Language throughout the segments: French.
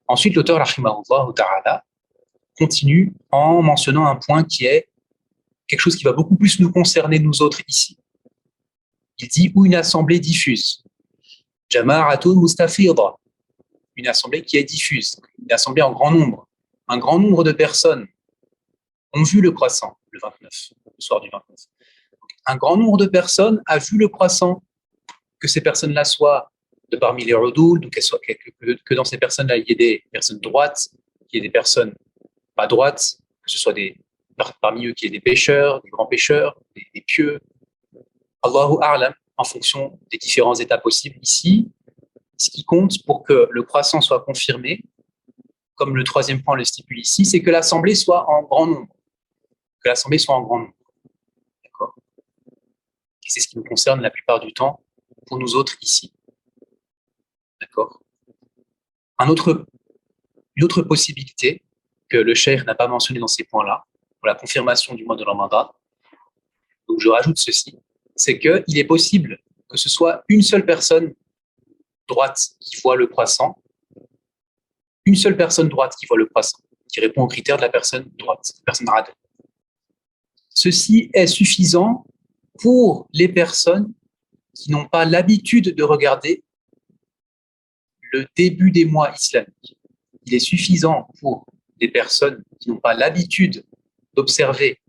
Ensuite, l'auteur, rahimahullah ta'ala, continue en mentionnant un point qui est quelque chose qui va beaucoup plus nous concerner, nous autres, ici. Il dit « ou une assemblée diffuse ». Jama'atun mustafida, une assemblée qui est diffuse, une assemblée en grand nombre. Un grand nombre de personnes ont vu le croissant le 29, le soir du 29. Un grand nombre de personnes a vu le croissant, que ces personnes-là soient de parmi les udul, donc que dans ces personnes-là, il y ait des personnes droites, qu'il y ait des personnes pas droites, que ce soit parmi eux qu'il y ait des pécheurs, des grands pécheurs, des pieux. Allahu a'lam, en fonction des différents états possibles ici, ce qui compte pour que le croissant soit confirmé, comme le troisième point le stipule ici, c'est que l'assemblée soit en grand nombre. Que l'assemblée soit en grand nombre. D'accord ? Et c'est ce qui nous concerne la plupart du temps pour nous autres ici. D'accord ? Une autre possibilité que le cheikh n'a pas mentionné dans ces points-là, pour la confirmation du mois de Ramadan, donc je rajoute ceci, c'est qu'il est possible que ce soit une seule personne droite qui voit le croissant, une seule personne droite qui voit le croissant, qui répond aux critères de la personne droite, la personne rad. Ceci est suffisant pour les personnes qui n'ont pas l'habitude de regarder le début des mois islamiques. Il est suffisant pour les personnes qui n'ont pas l'habitude d'observer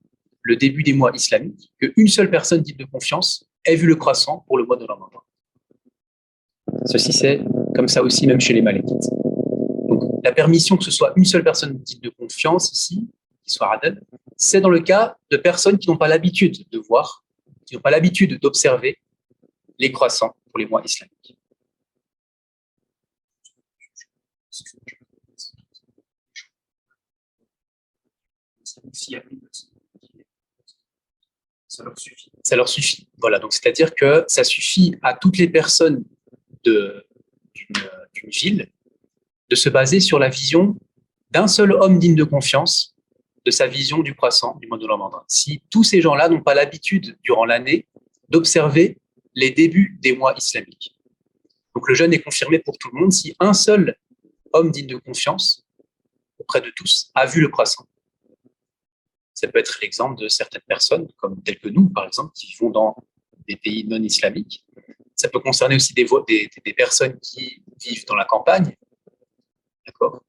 le début des mois islamiques qu'une seule personne dite de confiance ait vu le croissant pour le mois de Ramadan. Ceci, c'est comme ça aussi, même chez les Malikites. Donc, la permission que ce soit une seule personne dite de confiance ici, qui soit adel, c'est dans le cas de personnes qui n'ont pas l'habitude de voir, qui n'ont pas l'habitude d'observer les croissants pour les mois islamiques. Ça leur suffit. Ça leur suffit. Voilà, donc c'est-à-dire que ça suffit à toutes les personnes d'une ville de se baser sur la vision d'un seul homme digne de confiance, de sa vision du croissant du mois de Ramadan. Si tous ces gens-là n'ont pas l'habitude, durant l'année, d'observer les débuts des mois islamiques. Donc le jeûne est confirmé pour tout le monde si un seul homme digne de confiance, auprès de tous, a vu le croissant. Ça peut être l'exemple de certaines personnes, comme telles que nous, par exemple, qui vivons dans des pays non islamiques. Ça peut concerner aussi des personnes qui vivent dans la campagne, d'accord,